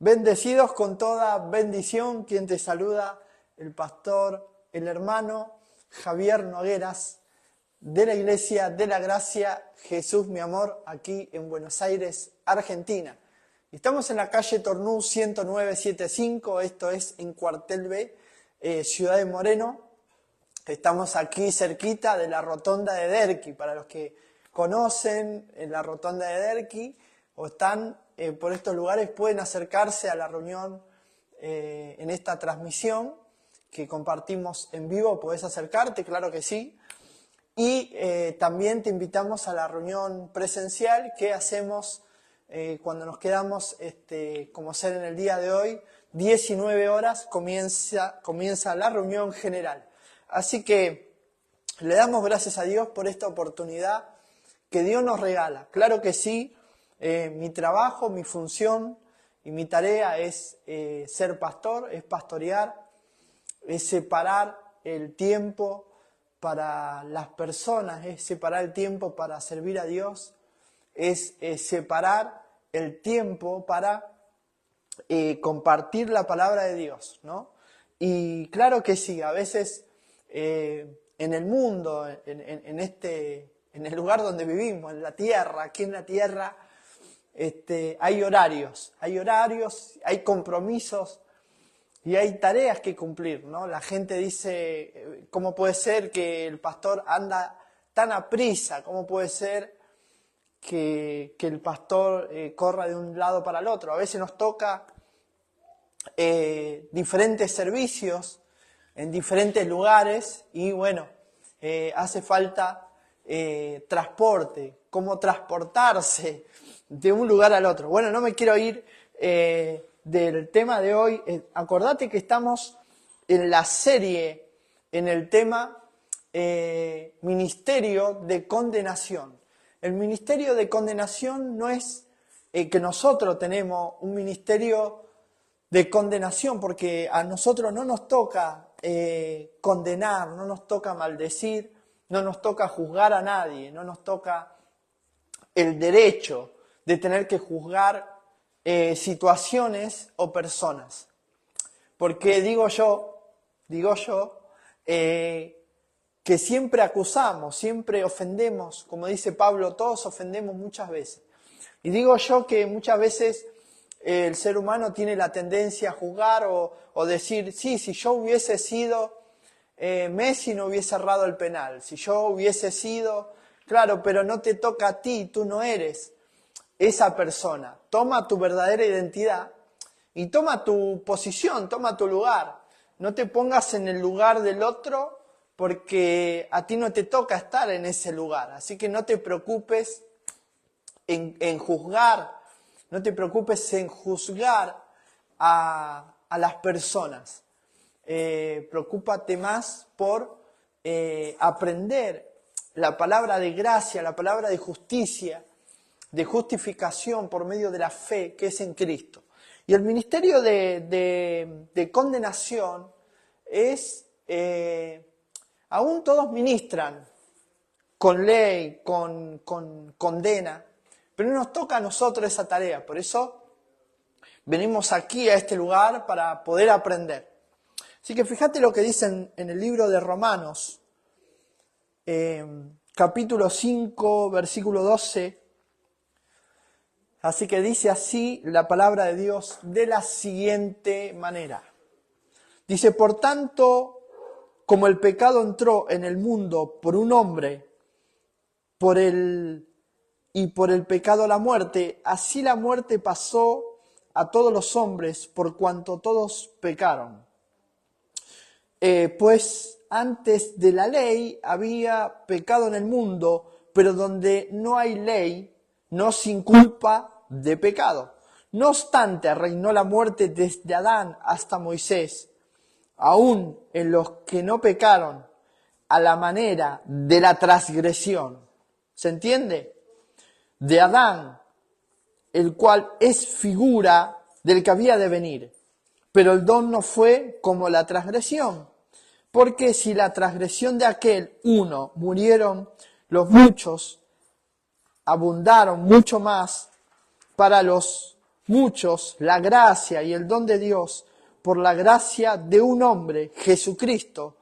Bendecidos con toda bendición, quien te saluda, el pastor, el hermano Javier Nogueras, de la Iglesia de la Gracia Jesús mi amor, aquí en Buenos Aires, Argentina. Estamos en la calle Tornú 10975, esto es en Cuartel B, Ciudad de Moreno. Estamos aquí cerquita de la rotonda de Derqui, para los que conocen en la rotonda de Derqui o están por estos lugares, pueden acercarse a la reunión en esta transmisión que compartimos en vivo. Podés acercarte, claro que sí. Y también te invitamos a la reunión presencial que hacemos cuando nos quedamos, como ser en el día de hoy, 19 horas comienza la reunión general. Así que le damos gracias a Dios por esta oportunidad que Dios nos regala. Claro que sí, mi trabajo, mi función y mi tarea es ser pastor, es pastorear, es separar el tiempo para las personas, es separar el tiempo para servir a Dios, es separar el tiempo para compartir la palabra de Dios, ¿no? Y claro que sí, a veces en el mundo, en el lugar donde vivimos, en la tierra, aquí en la tierra, hay horarios, hay compromisos y hay tareas que cumplir, ¿no? La gente dice, ¿cómo puede ser que el pastor anda tan aprisa? ¿Cómo puede ser que el pastor corra de un lado para el otro? A veces nos toca diferentes servicios en diferentes lugares y bueno, hace falta transporte, cómo transportarse de un lugar al otro. Bueno, no me quiero ir del tema de hoy. Acordate que estamos en la serie, en el tema Ministerio de Condenación. El ministerio de condenación no es que nosotros tenemos un ministerio de condenación, porque a nosotros no nos toca condenar, no nos toca maldecir, no nos toca juzgar a nadie, no nos toca el derecho de tener que juzgar situaciones o personas. Porque digo yo, que siempre acusamos, siempre ofendemos, como dice Pablo, todos ofendemos muchas veces. Y digo yo que muchas veces el ser humano tiene la tendencia a juzgar o decir, sí, si yo hubiese sido Messi no hubiese errado el penal, si yo hubiese sido, claro, pero no te toca a ti, tú no eres esa persona. Toma tu verdadera identidad y toma tu posición, toma tu lugar. No te pongas en el lugar del otro porque a ti no te toca estar en ese lugar. Así que no te preocupes en juzgar, no te preocupes en juzgar a las personas. Preocúpate más por aprender la palabra de gracia, la palabra de justicia, de justificación por medio de la fe que es en Cristo. Y el ministerio de condenación es, aún todos ministran con ley, con condena, pero no nos toca a nosotros esa tarea. Por eso venimos aquí a este lugar para poder aprender. Así que fíjate lo que dicen en el libro de Romanos, capítulo 5, versículo 12. Así que dice así la palabra de Dios de la siguiente manera. Dice, por tanto, como el pecado entró en el mundo por un hombre, y por el pecado la muerte, así la muerte pasó a todos los hombres por cuanto todos pecaron. Pues antes de la ley había pecado en el mundo, pero donde no hay ley, no sin culpa de pecado. No obstante, reinó la muerte desde Adán hasta Moisés, aún en los que no pecaron, a la manera de la transgresión. ¿Se entiende? De Adán, el cual es figura del que había de venir. Pero el don no fue como la transgresión. Porque si la transgresión de aquel uno murieron los muchos, abundaron mucho más para los muchos la gracia y el don de Dios por la gracia de un hombre, Jesucristo,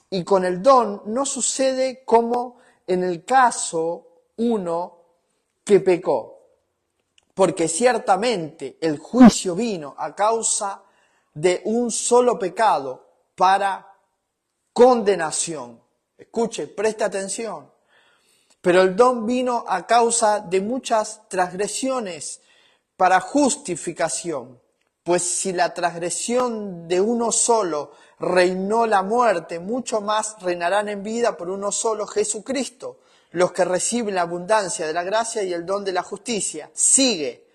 y con el don no sucede como en el caso uno que pecó, porque ciertamente el juicio vino a causa de un solo pecado para condenación. Escuche, preste atención. Pero el don vino a causa de muchas transgresiones para justificación. Pues si la transgresión de uno solo reinó la muerte, mucho más reinarán en vida por uno solo, Jesucristo, los que reciben la abundancia de la gracia y el don de la justicia. Sigue.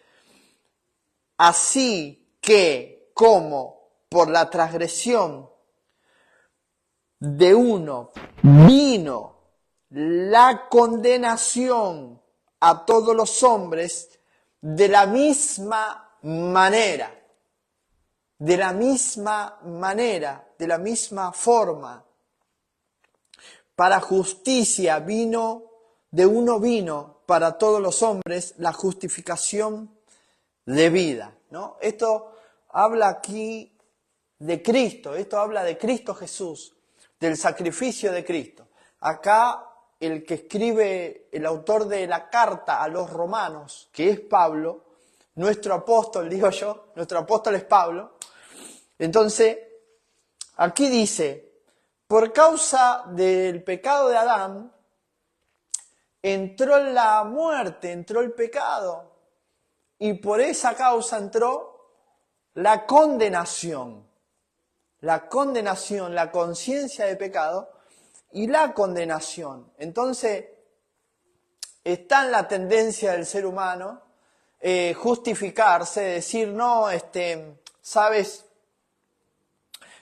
Así que, como por la transgresión de uno vino la condenación a todos los hombres, de la misma manera, de la misma forma, para justicia de uno vino para todos los hombres la justificación de vida, ¿no? Esto habla aquí de Cristo, esto habla de Cristo Jesús, del sacrificio de Cristo. Acá el que escribe, el autor de la carta a los romanos, que es Pablo, nuestro apóstol, digo yo, nuestro apóstol es Pablo. Entonces, aquí dice, por causa del pecado de Adán, entró la muerte, entró el pecado, y por esa causa entró la condenación, la conciencia de pecado y la condenación. Entonces, está en la tendencia del ser humano justificarse, decir, no, sabes,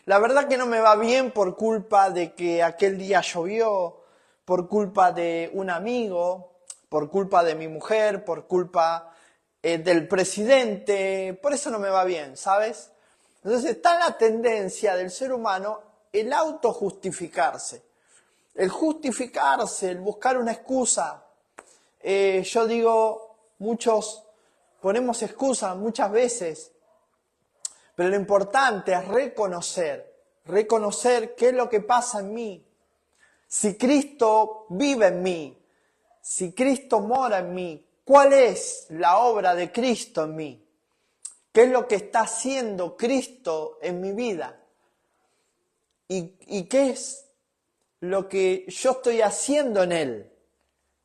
la verdad que no me va bien por culpa de que aquel día llovió, por culpa de un amigo, por culpa de mi mujer, por culpa del presidente, por eso no me va bien, ¿sabes? Entonces está en la tendencia del ser humano el autojustificarse, el justificarse, el buscar una excusa. Yo digo, muchos ponemos excusas muchas veces, pero lo importante es reconocer qué es lo que pasa en mí. Si Cristo vive en mí, si Cristo mora en mí, ¿cuál es la obra de Cristo en mí? ¿Qué es lo que está haciendo Cristo en mi vida? ¿Y qué es lo que yo estoy haciendo en Él?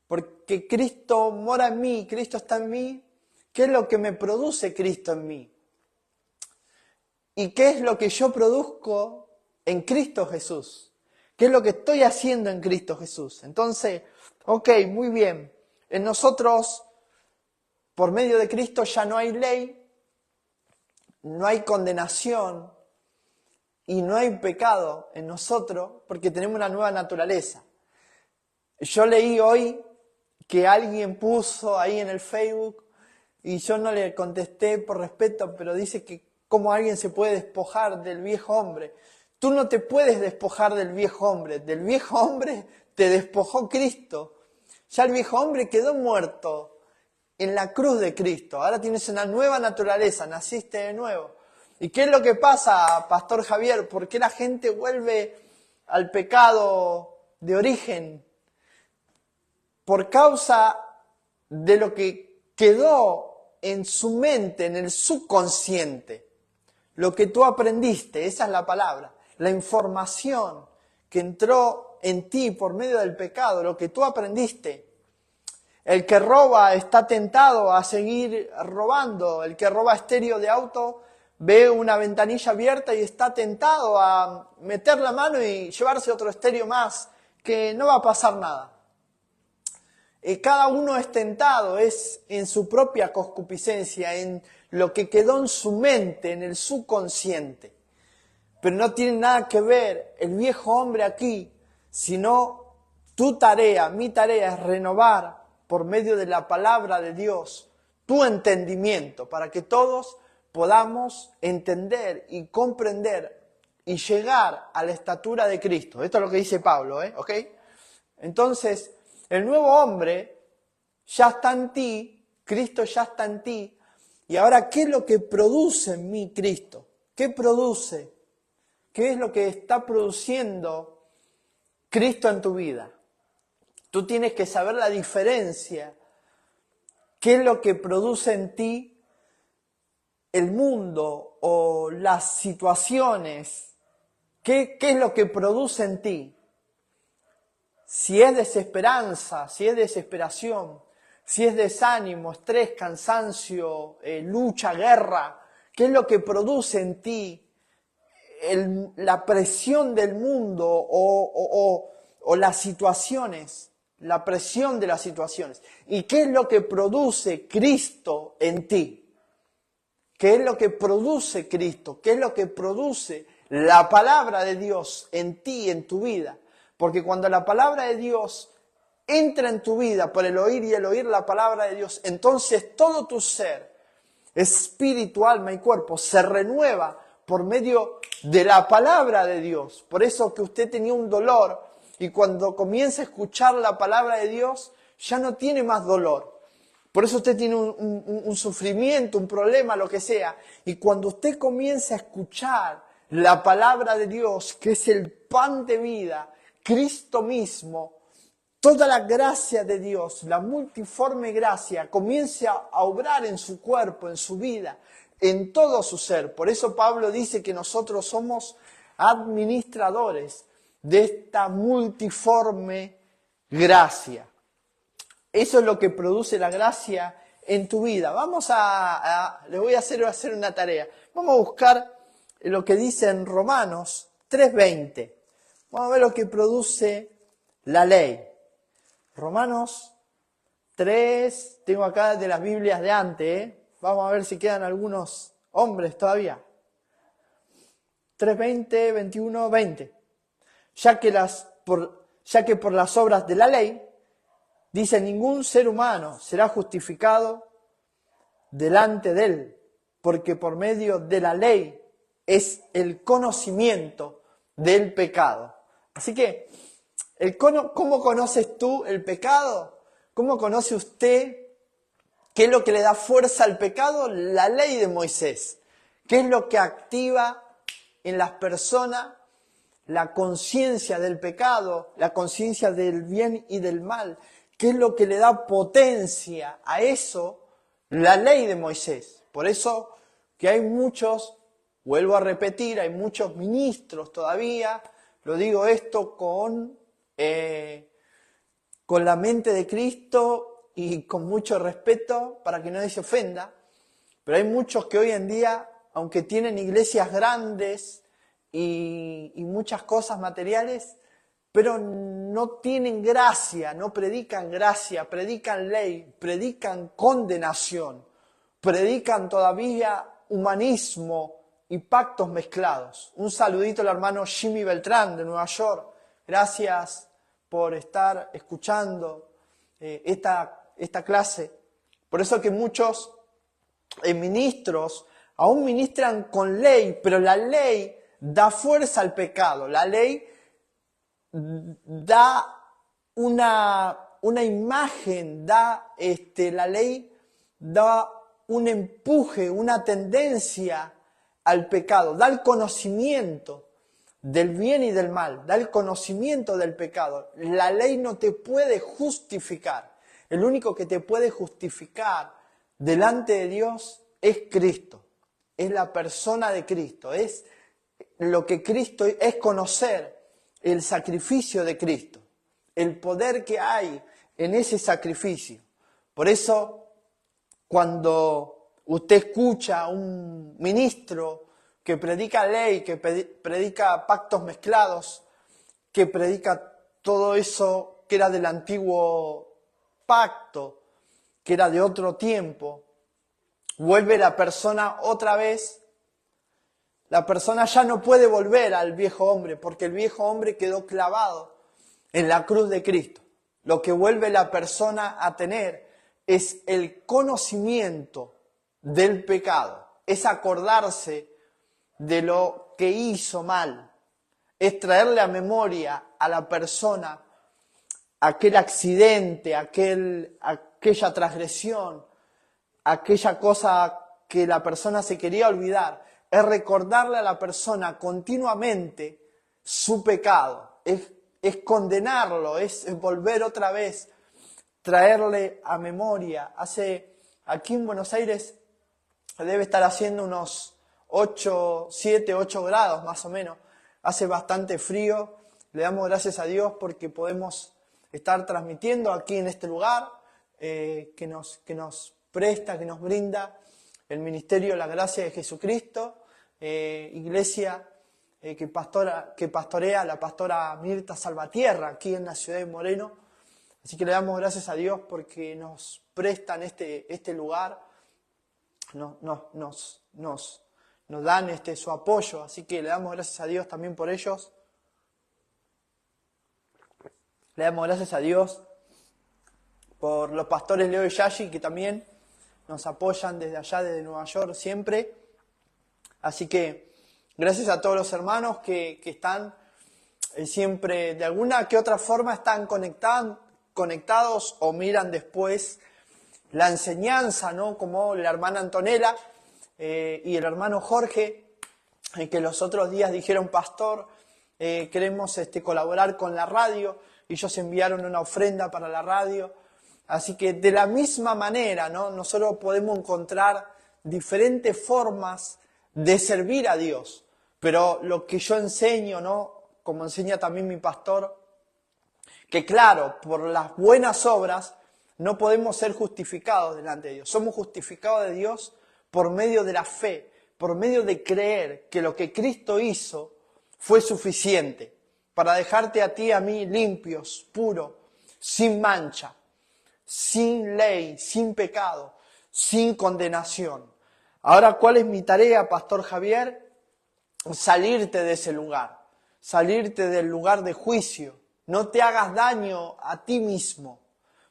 Porque Cristo mora en mí, Cristo está en mí. ¿Qué es lo que me produce Cristo en mí? ¿Y qué es lo que yo produzco en Cristo Jesús? ¿Qué es lo que estoy haciendo en Cristo Jesús? Entonces, ok, muy bien. En nosotros, por medio de Cristo, ya no hay ley, no hay condenación y no hay pecado en nosotros porque tenemos una nueva naturaleza. Yo leí hoy que alguien puso ahí en el Facebook y yo no le contesté por respeto, pero dice que cómo alguien se puede despojar del viejo hombre. Tú no te puedes despojar del viejo hombre te despojó Cristo. Ya el viejo hombre quedó muerto en la cruz de Cristo. Ahora tienes una nueva naturaleza, naciste de nuevo. ¿Y qué es lo que pasa, Pastor Javier? ¿Por qué la gente vuelve al pecado de origen? Por causa de lo que quedó en su mente, en el subconsciente. Lo que tú aprendiste, esa es la palabra. La información que entró en ti por medio del pecado, lo que tú aprendiste. El que roba está tentado a seguir robando. El que roba estéreo de auto ve una ventanilla abierta y está tentado a meter la mano y llevarse otro estéreo más, que no va a pasar nada. Cada uno es tentado, es en su propia concupiscencia, en lo que quedó en su mente, en el subconsciente. Pero no tiene nada que ver el viejo hombre aquí, sino tu tarea, mi tarea es renovar por medio de la palabra de Dios tu entendimiento, para que todos podamos entender y comprender y llegar a la estatura de Cristo. Esto es lo que dice Pablo, ¿ok? Entonces, el nuevo hombre ya está en ti, Cristo ya está en ti, Y ahora, ¿qué es lo que produce en mí Cristo? ¿Qué produce? ¿Qué es lo que está produciendo Cristo en tu vida? Tú tienes que saber la diferencia. ¿Qué es lo que produce en ti el mundo o las situaciones? ¿Qué es lo que produce en ti? Si es desesperanza, si es desesperación, si es desánimo, estrés, cansancio, lucha, guerra, ¿qué es lo que produce en ti la presión del mundo o las situaciones, la presión de las situaciones? ¿Y qué es lo que produce Cristo en ti? ¿Qué es lo que produce Cristo? ¿Qué es lo que produce la palabra de Dios en ti, en tu vida? Porque cuando la palabra de Dios entra en tu vida por el oír y el oír la palabra de Dios, entonces todo tu ser, espíritu, alma y cuerpo, se renueva por medio de la palabra de Dios. Por eso que usted tenía un dolor y cuando comienza a escuchar la palabra de Dios, ya no tiene más dolor. Por eso usted tiene un sufrimiento, un problema, lo que sea. Y cuando usted comienza a escuchar la palabra de Dios, que es el pan de vida, Cristo mismo, toda la gracia de Dios, la multiforme gracia, comienza a obrar en su cuerpo, en su vida, en todo su ser. Por eso Pablo dice que nosotros somos administradores de esta multiforme gracia. Eso es lo que produce la gracia en tu vida. Les voy a hacer una tarea. Vamos a buscar lo que dice en Romanos 3:20. Vamos a ver lo que produce la ley. Romanos 3, tengo acá de las Biblias de antes, Vamos a ver si quedan algunos hombres todavía. 3:20, 21, 20. Ya que por las obras de la ley, dice, ningún ser humano será justificado delante de él, porque por medio de la ley es el conocimiento del pecado. Así que, ¿cómo conoces tú el pecado? ¿Cómo conoce usted qué es lo que le da fuerza al pecado? La ley de Moisés. ¿Qué es lo que activa en las personas la conciencia del pecado, la conciencia del bien y del mal? ¿Qué es lo que le da potencia a eso? La ley de Moisés. Por eso que hay muchos, vuelvo a repetir, hay muchos ministros todavía, lo digo esto con la mente de Cristo y con mucho respeto para que nadie se ofenda, pero hay muchos que hoy en día, aunque tienen iglesias grandes y muchas cosas materiales, pero no tienen gracia, no predican gracia, predican ley, predican condenación, predican todavía humanismo y pactos mezclados. Un saludito al hermano Jimmy Beltrán de Nueva York. Gracias por estar escuchando esta clase. Por eso que muchos ministros aún ministran con ley, pero la ley da fuerza al pecado. La ley da una imagen, la ley da un empuje, una tendencia al pecado, da el conocimiento del bien y del mal, da el conocimiento del pecado. La ley no te puede justificar. El único que te puede justificar delante de Dios es Cristo, es la persona de Cristo, es lo que Cristo es, conocer el sacrificio de Cristo, el poder que hay en ese sacrificio. Por eso, cuando usted escucha a un ministro que predica ley, que predica pactos mezclados, que predica todo eso que era del antiguo pacto, que era de otro tiempo, vuelve la persona otra vez. La persona ya no puede volver al viejo hombre, porque el viejo hombre quedó clavado en la cruz de Cristo. Lo que vuelve la persona a tener es el conocimiento del pecado, es acordarse de lo que hizo mal, es traerle a memoria a la persona aquel accidente, aquella transgresión, aquella cosa que la persona se quería olvidar, es recordarle a la persona continuamente su pecado, es condenarlo, es volver otra vez, traerle a memoria. Aquí en Buenos Aires debe estar haciendo unos 7, 8 grados más o menos, hace bastante frío. Le damos gracias a Dios porque podemos estar transmitiendo aquí en este lugar que nos presta, que nos brinda el Ministerio de la Gracia de Jesucristo, iglesia que pastorea la pastora Mirta Salvatierra aquí en la ciudad de Moreno. Así que le damos gracias a Dios porque nos prestan este lugar, nos dan su apoyo, así que le damos gracias a Dios también por ellos. Le damos gracias a Dios por los pastores Leo y Yashi, que también nos apoyan desde allá, desde Nueva York, siempre. Así que gracias a todos los hermanos que están siempre, de alguna que otra forma, están conectados o miran después la enseñanza, ¿no? Como la hermana Antonella y el hermano Jorge, que los otros días dijeron, pastor, queremos colaborar con la radio. Ellos enviaron una ofrenda para la radio. Así que de la misma manera, ¿no? Nosotros podemos encontrar diferentes formas de servir a Dios. Pero lo que yo enseño, ¿no? Como enseña también mi pastor, que claro, por las buenas obras no podemos ser justificados delante de Dios. Somos justificados de Dios por medio de la fe, por medio de creer que lo que Cristo hizo fue suficiente para dejarte a ti y a mí limpios, puros, sin mancha, sin ley, sin pecado, sin condenación. Ahora, ¿cuál es mi tarea, Pastor Javier? Salirte de ese lugar, salirte del lugar de juicio. No te hagas daño a ti mismo,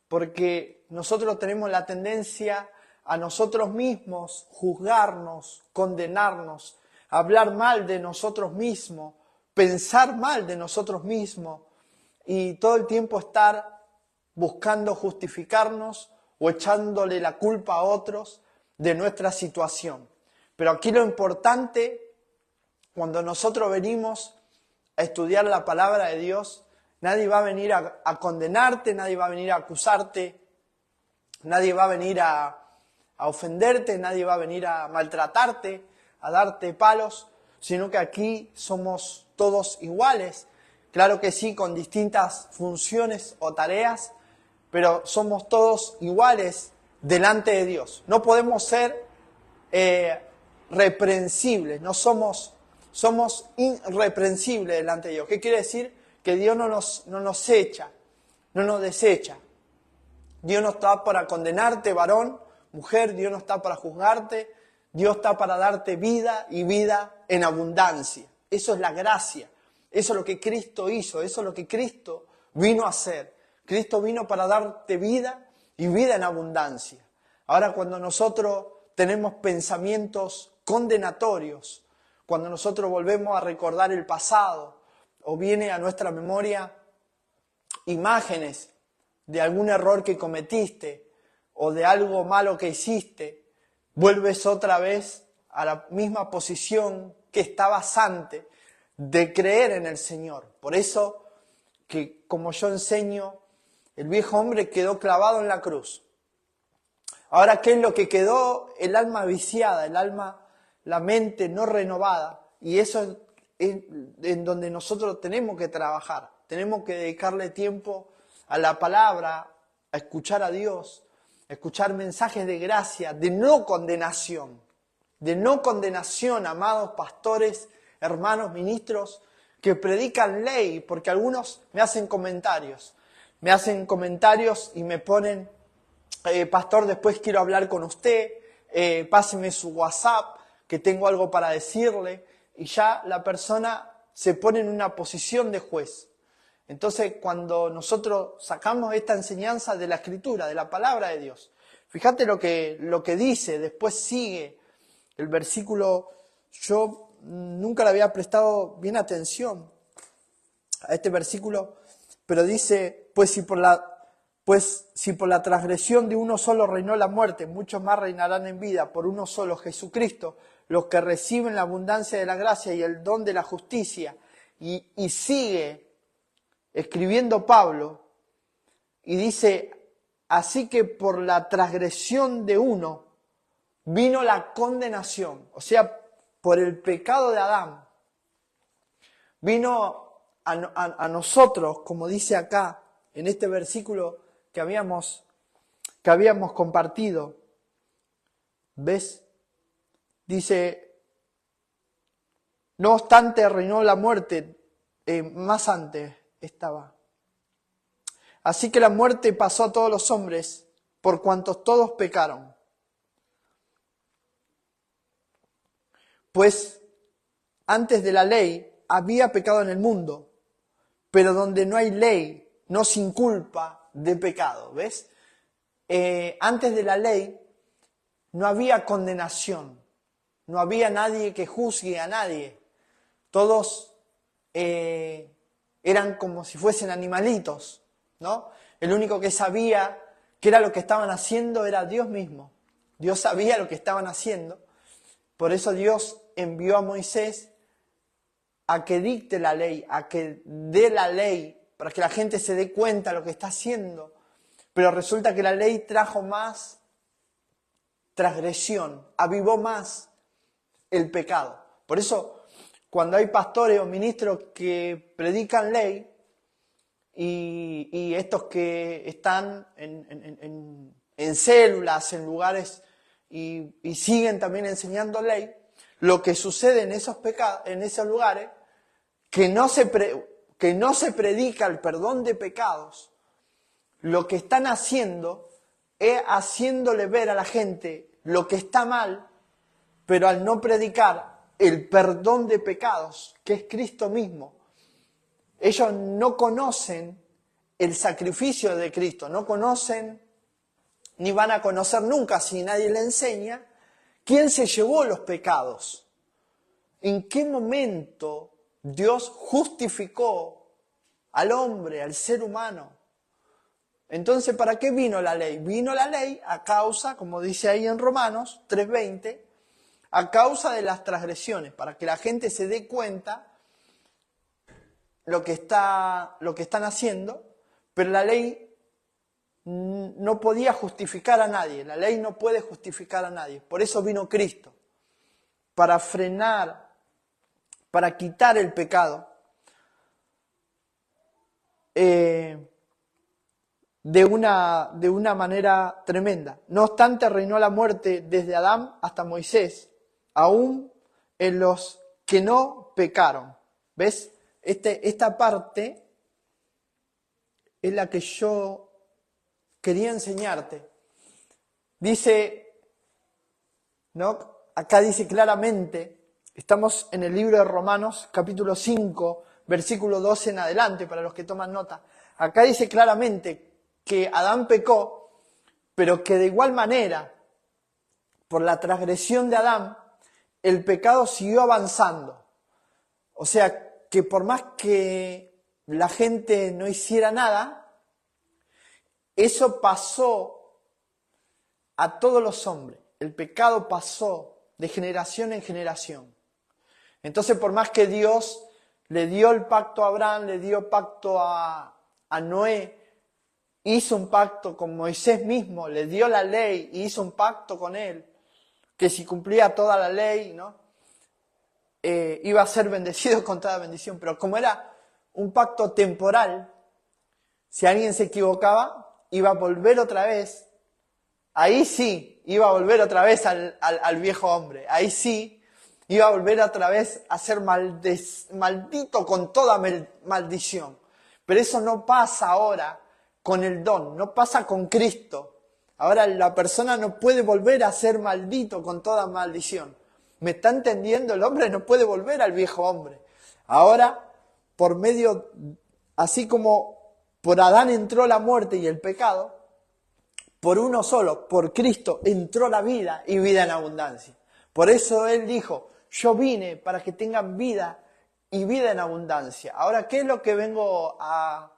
porque nosotros tenemos la tendencia a nosotros mismos juzgarnos, condenarnos, hablar mal de nosotros mismos, pensar mal de nosotros mismos y todo el tiempo estar buscando justificarnos o echándole la culpa a otros de nuestra situación. Pero aquí lo importante, cuando nosotros venimos a estudiar la palabra de Dios, nadie va a venir a condenarte, nadie va a venir a acusarte, nadie va a venir a ofenderte, nadie va a venir a maltratarte, a darte palos, sino que aquí somos todos iguales. Claro que sí, con distintas funciones o tareas, pero somos todos iguales delante de Dios. No podemos ser reprensibles, somos irreprensibles delante de Dios. ¿Qué quiere decir? Que Dios no nos echa, no nos desecha. Dios no está para condenarte, varón, mujer, Dios no está para juzgarte, Dios está para darte vida y vida en abundancia. Eso es la gracia, eso es lo que Cristo hizo, eso es lo que Cristo vino a hacer. Cristo vino para darte vida y vida en abundancia. Ahora, cuando nosotros tenemos pensamientos condenatorios, cuando nosotros volvemos a recordar el pasado o viene a nuestra memoria imágenes de algún error que cometiste o de algo malo que hiciste, vuelves otra vez a la misma posición que estabas antes de creer en el Señor. Por eso que, como yo enseño, el viejo hombre quedó clavado en la cruz. Ahora, ¿qué es lo que quedó? El alma viciada, la mente no renovada. Y eso es en donde nosotros tenemos que trabajar. Tenemos que dedicarle tiempo a la palabra, a escuchar a Dios, a escuchar mensajes de gracia, de no condenación. De no condenación, amados pastores, hermanos, ministros, que predican ley, porque algunos me hacen comentarios y me ponen, pastor, después quiero hablar con usted, páseme su WhatsApp, que tengo algo para decirle, y ya la persona se pone en una posición de juez. Entonces, cuando nosotros sacamos esta enseñanza de la Escritura, de la palabra de Dios, fíjate lo que dice, después sigue el versículo. Yo nunca le había prestado bien atención a este versículo, pero dice, pues Pues si por la transgresión de uno solo reinó la muerte, muchos más reinarán en vida por uno solo, Jesucristo, los que reciben la abundancia de la gracia y el don de la justicia. Y sigue escribiendo Pablo y dice, así que por la transgresión de uno vino la condenación, o sea, por el pecado de Adán, vino a nosotros, como dice acá, en este versículo que habíamos compartido. ¿Ves? Dice, no obstante reinó la muerte, más antes estaba. Así que la muerte pasó a todos los hombres, por cuantos todos pecaron. Pues antes de la ley había pecado en el mundo, pero donde no hay ley no se inculpa de pecado, ¿ves? Antes de la ley no había condenación, no había nadie que juzgue a nadie. Todos eran como si fuesen animalitos, ¿no? El único que sabía qué era lo que estaban haciendo era Dios mismo. Dios sabía lo que estaban haciendo. Por eso Dios envió a Moisés a que dicte la ley, a que dé la ley, para que la gente se dé cuenta de lo que está haciendo. Pero resulta que la ley trajo más transgresión, avivó más el pecado. Por eso, cuando hay pastores o ministros que predican ley, y estos que están en células, en lugares, y siguen también enseñando ley, lo que sucede en esos lugares, que no se predica el perdón de pecados, lo que están haciendo es haciéndole ver a la gente lo que está mal, pero al no predicar el perdón de pecados, que es Cristo mismo, ellos no conocen el sacrificio de Cristo, no conocen, ni van a conocer nunca si nadie le enseña, quién se llevó los pecados. ¿En qué momento Dios justificó al hombre, al ser humano? Entonces, ¿para qué vino la ley? Vino la ley a causa, como dice ahí en Romanos 3:20, a causa de las transgresiones, para que la gente se dé cuenta lo que están haciendo, pero la ley no podía justificar a nadie, la ley no puede justificar a nadie. Por eso vino Cristo, para frenar, para quitar el pecado de una manera tremenda. No obstante, reinó la muerte desde Adán hasta Moisés, aún en los que no pecaron. ¿Ves? Esta parte es la que yo quería enseñarte. Dice, ¿no? Acá dice claramente, estamos en el libro de Romanos, capítulo 5, versículo 12 en adelante, para los que toman nota. Acá dice claramente que Adán pecó, pero que de igual manera, por la transgresión de Adán, el pecado siguió avanzando. O sea, que por más que la gente no hiciera nada, eso pasó a todos los hombres. El pecado pasó de generación en generación. Entonces, por más que Dios le dio el pacto a Abraham, le dio pacto a Noé, hizo un pacto con Moisés mismo, le dio la ley y hizo un pacto con él, que si cumplía toda la ley, ¿no? Iba a ser bendecido con toda bendición. Pero como era un pacto temporal, si alguien se equivocaba, iba a volver otra vez. Ahí sí, iba a volver otra vez al viejo hombre. Ahí sí, iba a volver otra vez a ser maldito con toda maldición. Pero eso no pasa ahora con el don, no pasa con Cristo. Ahora la persona no puede volver a ser maldito con toda maldición. ¿Me está entendiendo? El hombre no puede volver al viejo hombre. Ahora, por medio, así como por Adán entró la muerte y el pecado, por uno solo, por Cristo, entró la vida y vida en abundancia. Por eso Él dijo, yo vine para que tengan vida y vida en abundancia. Ahora, ¿qué es lo que vengo a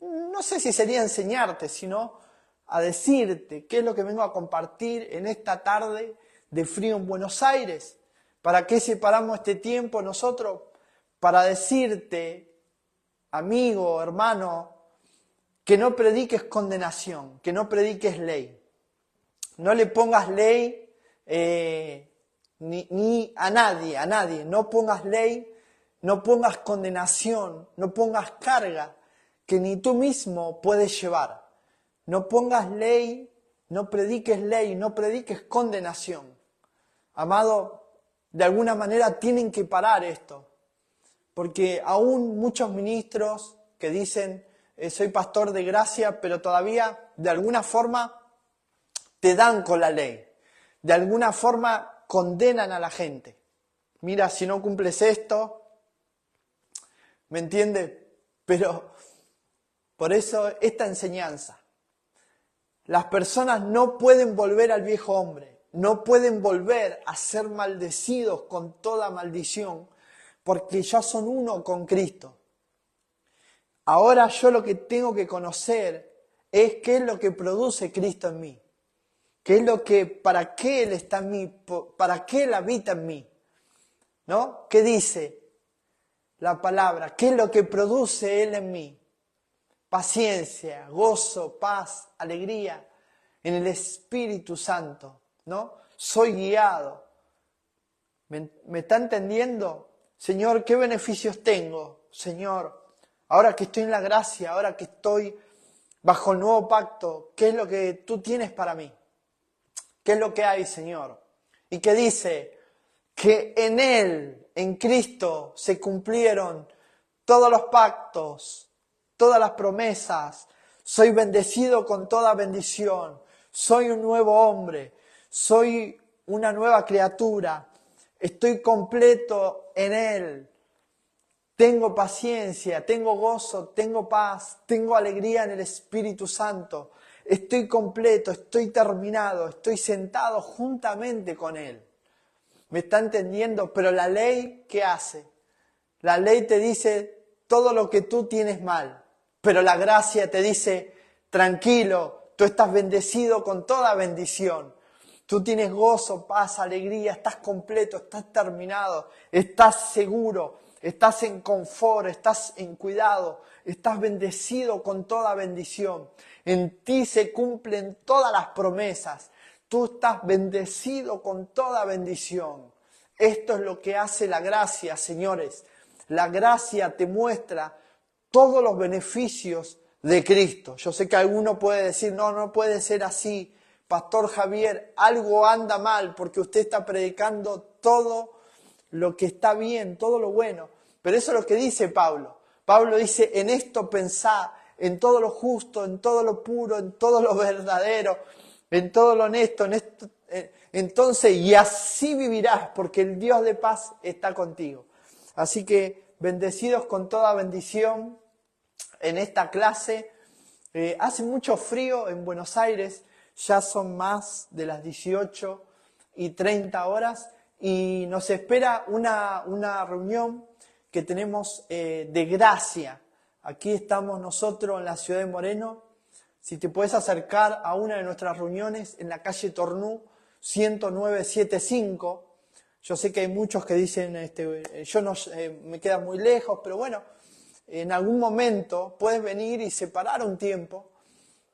no sé si sería enseñarte, sino a decirte qué es lo que vengo a compartir en esta tarde de frío en Buenos Aires. ¿Para qué separamos este tiempo nosotros? Para decirte, amigo, hermano, que no prediques condenación, que no prediques ley. No le pongas ley ni a nadie. No pongas ley, no pongas condenación, no pongas carga que ni tú mismo puedes llevar. No pongas ley, no prediques condenación. Amado, de alguna manera tienen que parar esto. Porque aún muchos ministros que dicen, soy pastor de gracia, pero todavía de alguna forma te dan con la ley. De alguna forma condenan a la gente. Mira, si no cumples esto, ¿me entiendes? Pero por eso esta enseñanza. Las personas no pueden volver al viejo hombre, no pueden volver a ser maldecidos con toda maldición, porque ya son uno con Cristo. Ahora yo lo que tengo que conocer es qué es lo que produce Cristo en mí. Para qué Él está en mí, para qué Él habita en mí. ¿No? ¿Qué dice la palabra? ¿Qué es lo que produce Él en mí? Paciencia, gozo, paz, alegría en el Espíritu Santo, ¿no? Soy guiado. ¿Me está entendiendo? Señor, ¿qué beneficios tengo? Señor, ahora que estoy en la gracia, ahora que estoy bajo el nuevo pacto, ¿qué es lo que tú tienes para mí? ¿Qué es lo que hay, Señor? Y que dice que en Él, en Cristo, se cumplieron todos los pactos, todas las promesas. Soy bendecido con toda bendición. Soy un nuevo hombre. Soy una nueva criatura. Estoy completo en Él. Tengo paciencia, tengo gozo, tengo paz, tengo alegría en el Espíritu Santo. Estoy completo, estoy terminado, estoy sentado juntamente con Él. ¿Me está entendiendo? Pero la ley, ¿qué hace? La ley te dice todo lo que tú tienes mal. Pero la gracia te dice, tranquilo, tú estás bendecido con toda bendición. Tú tienes gozo, paz, alegría, estás completo, estás terminado, estás seguro, estás en confort, estás en cuidado, estás bendecido con toda bendición. En ti se cumplen todas las promesas. Tú estás bendecido con toda bendición. Esto es lo que hace la gracia, señores. La gracia te muestra todos los beneficios de Cristo. Yo sé que alguno puede decir, no puede ser así. Pastor Javier, algo anda mal porque usted está predicando todo lo que está bien, todo lo bueno. Pero eso es lo que dice Pablo. Pablo dice, en esto pensá, en todo lo justo, en todo lo puro, en todo lo verdadero, en todo lo honesto. Entonces, y así vivirás, porque el Dios de paz está contigo. Así que, bendecidos con toda bendición en esta clase. Hace mucho frío en Buenos Aires. Ya son más de las 18:30 y nos espera una reunión que tenemos de gracia. Aquí estamos nosotros en la ciudad de Moreno. Si te puedes acercar a una de nuestras reuniones en la calle Tornú 10975. Yo sé que hay muchos que dicen, me queda muy lejos, pero bueno, en algún momento puedes venir y separar un tiempo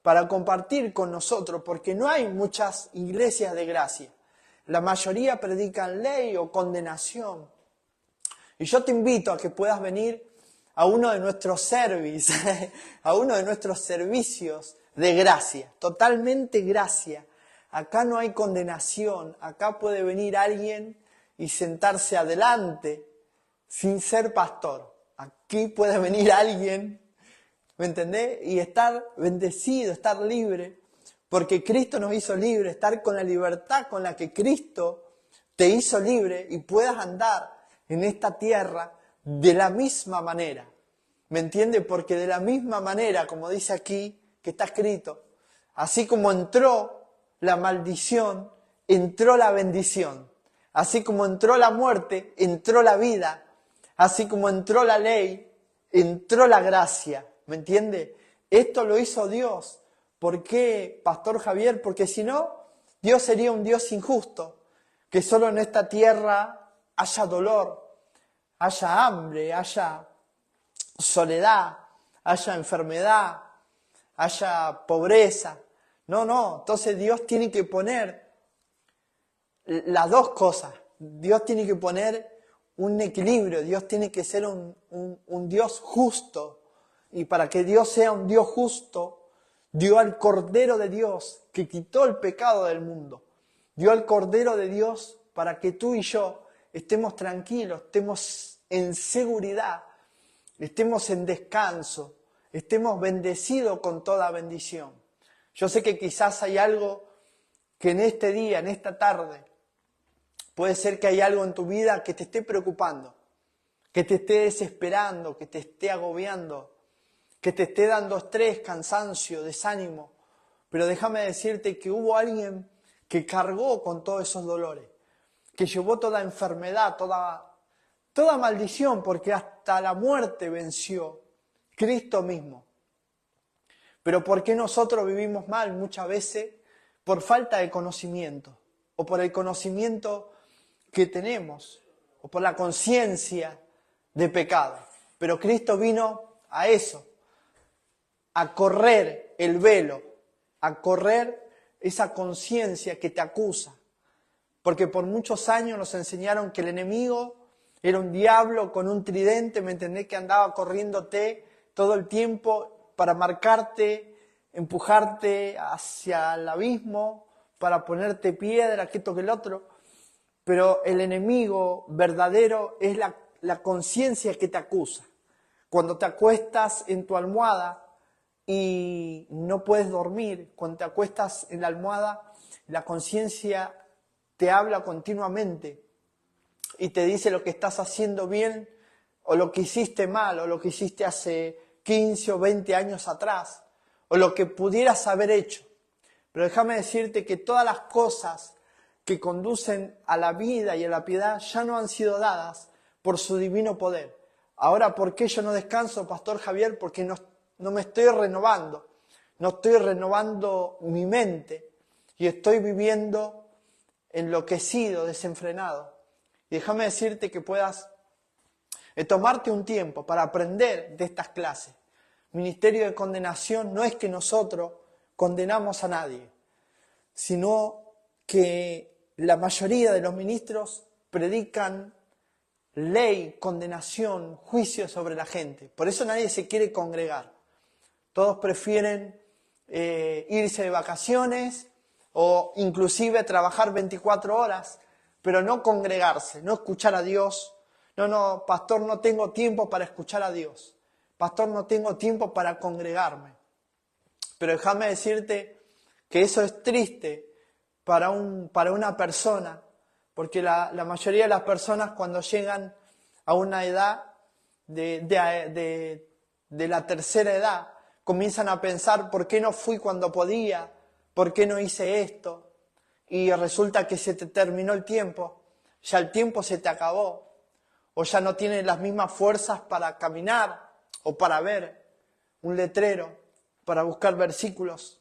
para compartir con nosotros, porque no hay muchas iglesias de gracia. La mayoría predican ley o condenación. Y yo te invito a que puedas venir a uno de nuestros servicios, a uno de nuestros servicios de gracia, totalmente gracia. Acá no hay condenación, acá puede venir alguien y sentarse adelante sin ser pastor. Aquí puede venir alguien, ¿me entendés? Y estar bendecido, estar libre, porque Cristo nos hizo libre, estar con la libertad con la que Cristo te hizo libre y puedas andar en esta tierra de la misma manera. ¿Me entiendes? Porque de la misma manera, como dice aquí, que está escrito, así como entró la maldición, entró la bendición. Así como entró la muerte, entró la vida. Así como entró la ley, entró la gracia, ¿me entiende? Esto lo hizo Dios. ¿Por qué, Pastor Javier? Porque si no, Dios sería un Dios injusto, que solo en esta tierra haya dolor, haya hambre, haya soledad, haya enfermedad, haya pobreza. No, entonces Dios tiene que poner las dos cosas. Dios tiene que poner un equilibrio, Dios tiene que ser un Dios justo. Y para que Dios sea un Dios justo, dio al Cordero de Dios que quitó el pecado del mundo. Dio al Cordero de Dios para que tú y yo estemos tranquilos, estemos en seguridad, estemos en descanso, estemos bendecidos con toda bendición. Yo sé que quizás hay algo que en este día, en esta tarde, puede ser que hay algo en tu vida que te esté preocupando, que te esté desesperando, que te esté agobiando, que te esté dando estrés, cansancio, desánimo. Pero déjame decirte que hubo alguien que cargó con todos esos dolores, que llevó toda enfermedad, toda maldición, porque hasta la muerte venció Cristo mismo. Pero ¿por qué nosotros vivimos mal muchas veces? Por falta de conocimiento, o por el conocimiento que tenemos, o por la conciencia de pecado. Pero Cristo vino a eso, a correr el velo, a correr esa conciencia que te acusa. Porque por muchos años nos enseñaron que el enemigo era un diablo con un tridente, ¿me entendés? Que andaba corriéndote todo el tiempo para marcarte, empujarte hacia el abismo, para ponerte piedra, que esto que el otro. Pero el enemigo verdadero es la conciencia que te acusa. Cuando te acuestas en tu almohada y no puedes dormir, cuando te acuestas en la almohada, la conciencia te habla continuamente y te dice lo que estás haciendo bien o lo que hiciste mal o lo que hiciste hace 15 o 20 años atrás o lo que pudieras haber hecho. Pero déjame decirte que todas las cosas que conducen a la vida y a la piedad ya no han sido dadas por su divino poder. Ahora, ¿por qué yo no descanso, Pastor Javier? Porque no me estoy renovando, no estoy renovando mi mente y estoy viviendo enloquecido, desenfrenado. Y déjame decirte que puedas tomarte un tiempo para aprender de estas clases. Ministerio de condenación no es que nosotros condenamos a nadie, sino que la mayoría de los ministros predican ley, condenación, juicio sobre la gente. Por eso nadie se quiere congregar. Todos prefieren irse de vacaciones o inclusive trabajar 24 horas, pero no congregarse, no escuchar a Dios. No, pastor, no tengo tiempo para escuchar a Dios. Pastor, no tengo tiempo para congregarme. Pero déjame decirte que eso es triste para una persona, porque la mayoría de las personas cuando llegan a una edad de la tercera edad, comienzan a pensar, ¿por qué no fui cuando podía? ¿Por qué no hice esto? Y resulta que se te terminó el tiempo, ya el tiempo se te acabó, o ya no tienes las mismas fuerzas para caminar o para ver un letrero, para buscar versículos.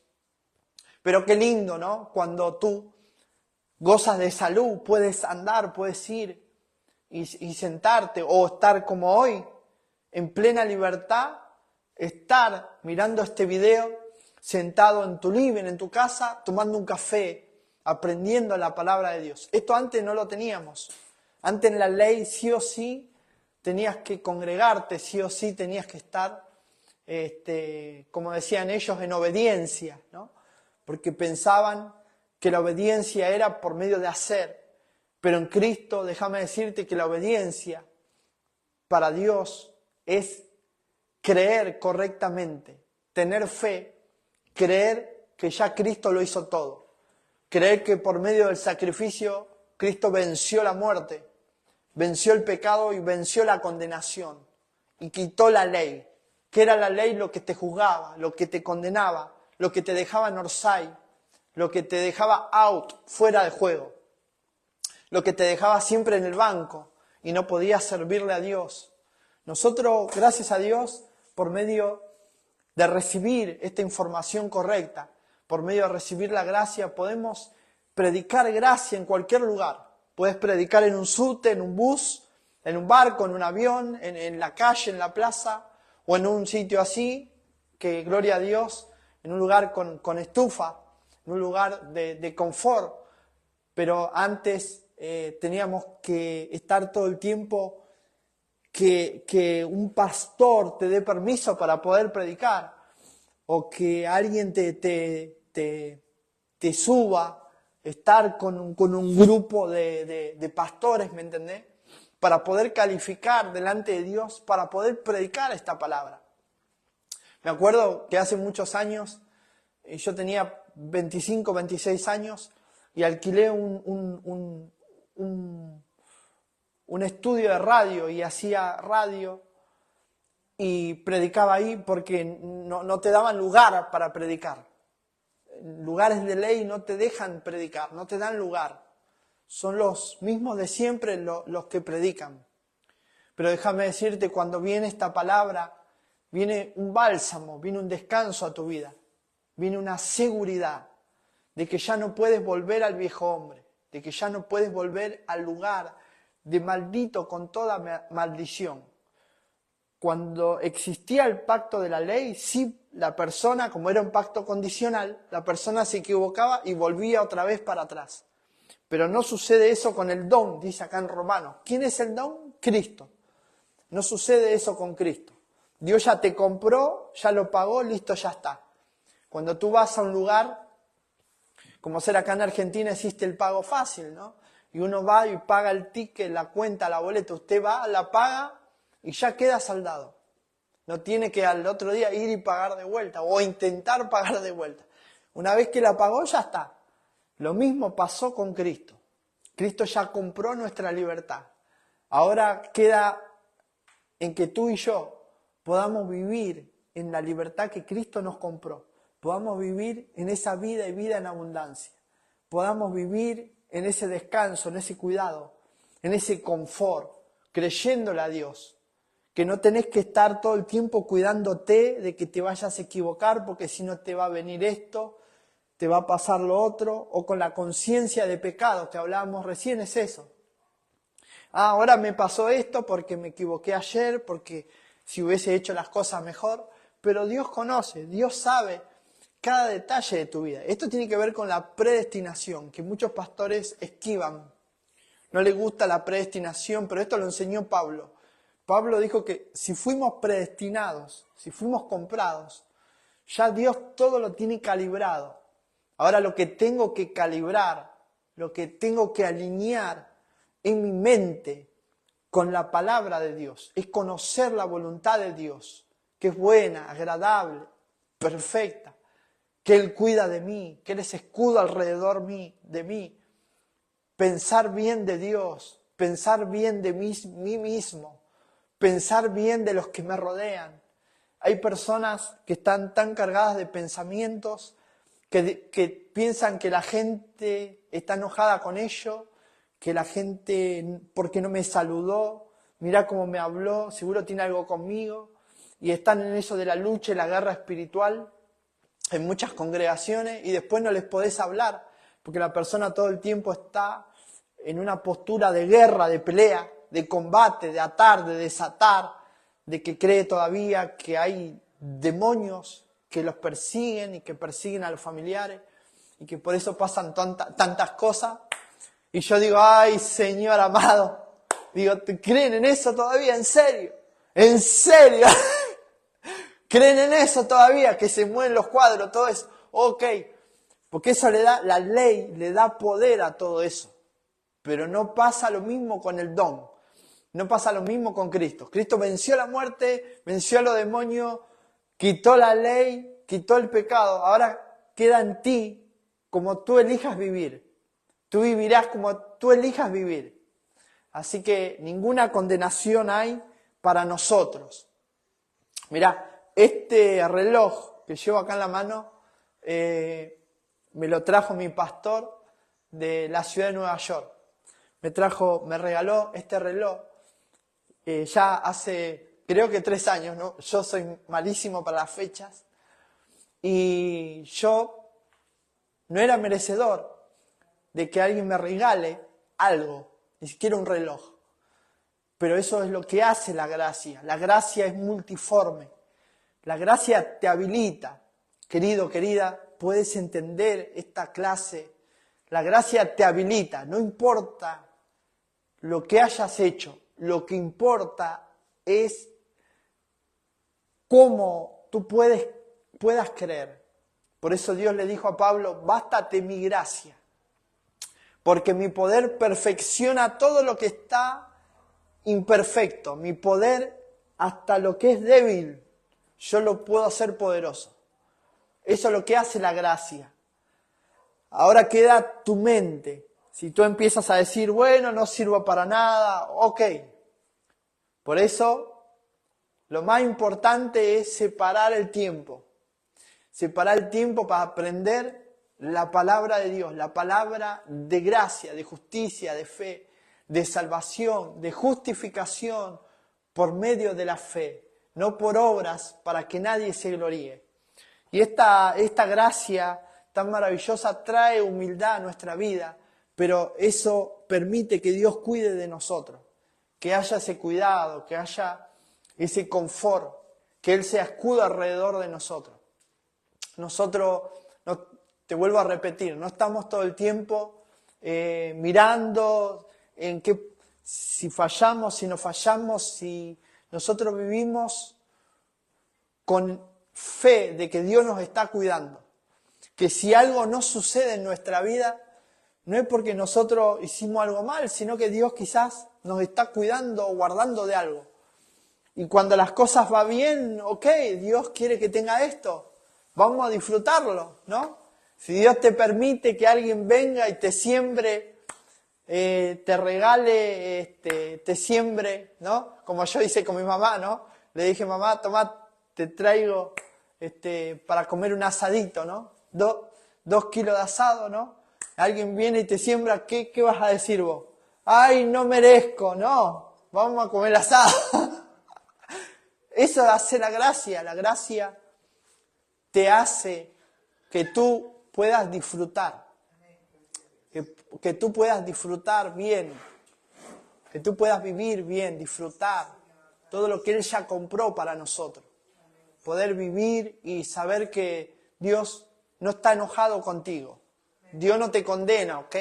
Pero qué lindo, ¿no? Cuando tú gozas de salud, puedes andar, puedes ir y sentarte o estar como hoy, en plena libertad, estar mirando este video, sentado en tu living, en tu casa, tomando un café, aprendiendo la palabra de Dios. Esto antes no lo teníamos. Antes en la ley sí o sí tenías que congregarte, sí o sí tenías que estar, como decían ellos, en obediencia, ¿no? Porque pensaban que la obediencia era por medio de hacer. Pero en Cristo, déjame decirte que la obediencia para Dios es creer correctamente, tener fe, creer que ya Cristo lo hizo todo. Creer que por medio del sacrificio Cristo venció la muerte, venció el pecado y venció la condenación. Y quitó la ley. ¿Qué era la ley? Lo que te juzgaba, lo que te condenaba, lo que te dejaba en Orsay, lo que te dejaba out, fuera de juego, lo que te dejaba siempre en el banco y no podías servirle a Dios, Nosotros, gracias a Dios, por medio de recibir esta información correcta, por medio de recibir la gracia, podemos predicar gracia en cualquier lugar. Puedes predicar en un subte, en un bus, en un barco, en un avión, en la calle, en la plaza, o en un sitio así, que gloria a Dios, en un lugar con estufa, en un lugar de confort. Pero antes teníamos que estar todo el tiempo que un pastor te dé permiso para poder predicar, o que alguien te suba, estar con un grupo de pastores, ¿me entendés? Para poder calificar delante de Dios, para poder predicar esta palabra. Me acuerdo que hace muchos años, yo tenía 25, 26 años, y alquilé un estudio de radio y hacía radio y predicaba ahí porque no te daban lugar para predicar. Lugares de ley no te dejan predicar, no te dan lugar. Son los mismos de siempre los que predican. Pero déjame decirte, cuando viene esta palabra, viene un bálsamo, viene un descanso a tu vida, viene una seguridad de que ya no puedes volver al viejo hombre, de que ya no puedes volver al lugar de maldito con toda maldición. Cuando existía el pacto de la ley, sí, la persona, como era un pacto condicional, la persona se equivocaba y volvía otra vez para atrás. Pero no sucede eso con el don, dice acá en Romanos. ¿Quién es el don? Cristo. No sucede eso con Cristo. Dios ya te compró, ya lo pagó, listo, ya está. Cuando tú vas a un lugar, como ser acá en Argentina existe el pago fácil, ¿no? Y uno va y paga el ticket, la cuenta, la boleta. Usted va, la paga y ya queda saldado. No tiene que al otro día ir y pagar de vuelta o intentar pagar de vuelta. Una vez que la pagó, ya está. Lo mismo pasó con Cristo. Cristo ya compró nuestra libertad. Ahora queda en que tú y yo podamos vivir en la libertad que Cristo nos compró. Podamos vivir en esa vida y vida en abundancia. Podamos vivir en ese descanso, en ese cuidado, en ese confort, creyéndole a Dios. Que no tenés que estar todo el tiempo cuidándote de que te vayas a equivocar, porque si no te va a venir esto, te va a pasar lo otro, o con la conciencia de pecado que hablábamos recién, es eso. Ahora me pasó esto porque me equivoqué ayer, porque si hubiese hecho las cosas mejor, pero Dios conoce, Dios sabe cada detalle de tu vida. Esto tiene que ver con la predestinación, que muchos pastores esquivan. No les gusta la predestinación, pero esto lo enseñó Pablo. Pablo dijo que si fuimos predestinados, si fuimos comprados, ya Dios todo lo tiene calibrado. Ahora lo que tengo que calibrar, lo que tengo que alinear en mi mente con la palabra de Dios, es conocer la voluntad de Dios, que es buena, agradable, perfecta, que Él cuida de mí, que Él es escudo alrededor de mí. Pensar bien de Dios, pensar bien de mí mismo, pensar bien de los que me rodean. Hay personas que están tan cargadas de pensamientos que piensan que la gente está enojada con ellos, que la gente, porque no me saludó, mirá cómo me habló, seguro tiene algo conmigo, y están en eso de la lucha y la guerra espiritual en muchas congregaciones, y después no les podés hablar, porque la persona todo el tiempo está en una postura de guerra, de pelea, de combate, de atar, de desatar, de que cree todavía que hay demonios que los persiguen y que persiguen a los familiares y que por eso pasan tantas cosas. Y yo digo, ay, Señor amado, digo, ¿te creen en eso todavía? ¿En serio? ¿En serio? ¿Creen en eso todavía? Que se mueven los cuadros, todo eso. Ok, porque eso le da, la ley le da poder a todo eso. Pero no pasa lo mismo con el don. No pasa lo mismo con Cristo. Cristo venció la muerte, venció a los demonios, quitó la ley, quitó el pecado. Ahora queda en ti como tú elijas vivir. Tú vivirás como tú elijas vivir. Así que ninguna condenación hay para nosotros. Mirá, este reloj que llevo acá en la mano me lo trajo mi pastor de la ciudad de Nueva York. Me regaló este reloj ya hace creo que 3 años, ¿no? Yo soy malísimo para las fechas. Y yo no era merecedor de que alguien me regale algo, ni siquiera un reloj. Pero eso es lo que hace la gracia. La gracia es multiforme. La gracia te habilita. Querido, querida, puedes entender esta clase. La gracia te habilita. No importa lo que hayas hecho. Lo que importa es cómo tú puedas creer. Por eso Dios le dijo a Pablo, bástate mi gracia. Porque mi poder perfecciona todo lo que está imperfecto. Mi poder, hasta lo que es débil, yo lo puedo hacer poderoso. Eso es lo que hace la gracia. Ahora queda tu mente. Si tú empiezas a decir, bueno, no sirvo para nada, ok. Por eso, lo más importante es separar el tiempo. Separar el tiempo para aprender la palabra de Dios, la palabra de gracia, de justicia, de fe, de salvación, de justificación por medio de la fe, no por obras para que nadie se gloríe. Y esta gracia tan maravillosa trae humildad a nuestra vida, pero eso permite que Dios cuide de nosotros, que haya ese cuidado, que haya ese confort, que Él sea escudo alrededor de nosotros. Nosotros, te vuelvo a repetir, no estamos todo el tiempo mirando en qué, si fallamos, si no fallamos, si nosotros vivimos con fe de que Dios nos está cuidando. Que si algo no sucede en nuestra vida, no es porque nosotros hicimos algo mal, sino que Dios quizás nos está cuidando o guardando de algo. Y cuando las cosas van bien, ok, Dios quiere que tenga esto. Vamos a disfrutarlo, ¿no? Si Dios te permite que alguien venga y te siembre, te regale, te siembre, ¿no? Como yo hice con mi mamá, ¿no? Le dije, mamá, tomá, te traigo para comer un asadito, ¿no? 2 kilos de asado, ¿no? Alguien viene y te siembra, ¿qué vas a decir vos? Ay, no merezco, no, vamos a comer asado. Eso hace la gracia te hace que tú puedas disfrutar, que tú puedas disfrutar bien, que tú puedas vivir bien, disfrutar todo lo que Él ya compró para nosotros. Poder vivir y saber que Dios no está enojado contigo. Dios no te condena, ¿ok?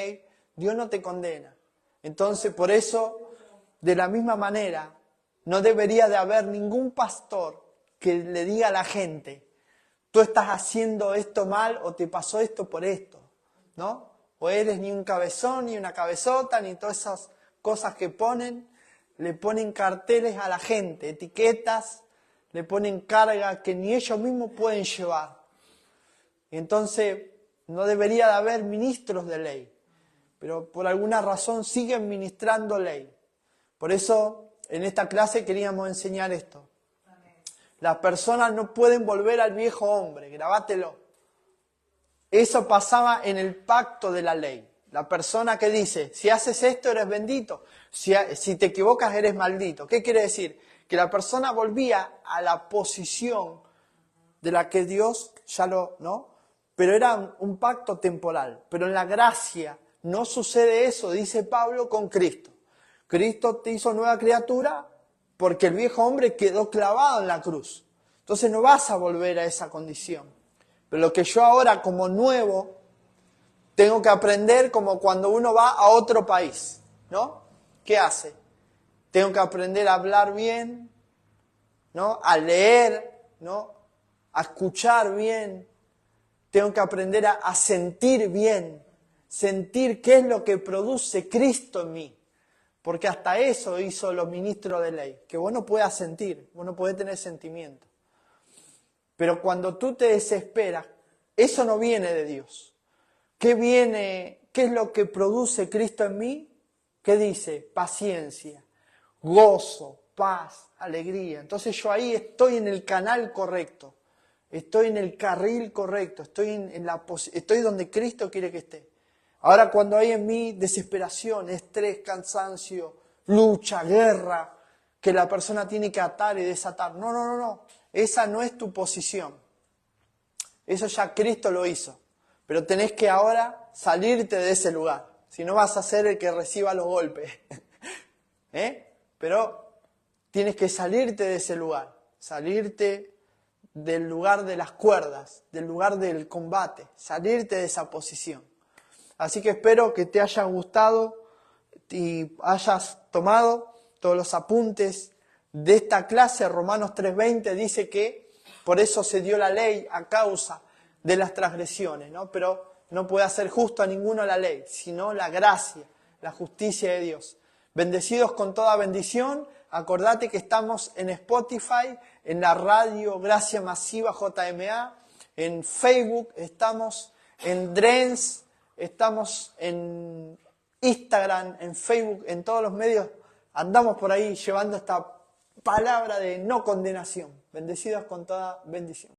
Dios no te condena. Entonces, por eso, de la misma manera, no debería de haber ningún pastor que le diga a la gente, tú estás haciendo esto mal o te pasó esto por esto, ¿no? O eres ni un cabezón, ni una cabezota, ni todas esas cosas que le ponen carteles a la gente, etiquetas, le ponen carga que ni ellos mismos pueden llevar. Entonces, no debería de haber ministros de ley, pero por alguna razón siguen ministrando ley. Por eso, en esta clase queríamos enseñar esto. Las personas no pueden volver al viejo hombre, grabátelo. Eso pasaba en el pacto de la ley. La persona que dice, si haces esto eres bendito, si te equivocas eres maldito. ¿Qué quiere decir? Que la persona volvía a la posición de la que Dios ya ¿no? Pero era un pacto temporal. Pero en la gracia no sucede eso, dice Pablo, con Cristo. Cristo te hizo nueva criatura porque el viejo hombre quedó clavado en la cruz. Entonces no vas a volver a esa condición. Pero lo que yo ahora como nuevo tengo que aprender como cuando uno va a otro país, ¿no? ¿Qué hace? Tengo que aprender a hablar bien, ¿no? A leer, ¿no? A escuchar bien. Tengo que aprender a sentir bien. Sentir qué es lo que produce Cristo en mí. Porque hasta eso hizo los ministros de ley, que vos no puedas sentir, vos no podés tener sentimiento. Pero cuando tú te desesperas, eso no viene de Dios. ¿Qué es lo que produce Cristo en mí? ¿Qué dice? Paciencia, gozo, paz, alegría. Entonces yo ahí estoy en el canal correcto, estoy en el carril correcto, estoy donde Cristo quiere que esté. Ahora cuando hay en mí desesperación, estrés, cansancio, lucha, guerra, que la persona tiene que atar y desatar. No, no, no, no. Esa no es tu posición. Eso ya Cristo lo hizo. Pero tenés que ahora salirte de ese lugar. Si no vas a ser el que reciba los golpes. Pero tienes que salirte de ese lugar. Salirte del lugar de las cuerdas, del lugar del combate. Salirte de esa posición. Así que espero que te haya gustado y hayas tomado todos los apuntes de esta clase. Romanos 3:20 dice que por eso se dio la ley a causa de las transgresiones, ¿no? Pero no puede hacer justo a ninguno la ley, sino la gracia, la justicia de Dios. Bendecidos con toda bendición. Acordate que estamos en Spotify, en la radio Gracia Masiva JMA, en Facebook, estamos en Drens, estamos en Instagram, en Facebook, en todos los medios. Andamos por ahí llevando esta palabra de no condenación. Bendecidos con toda bendición.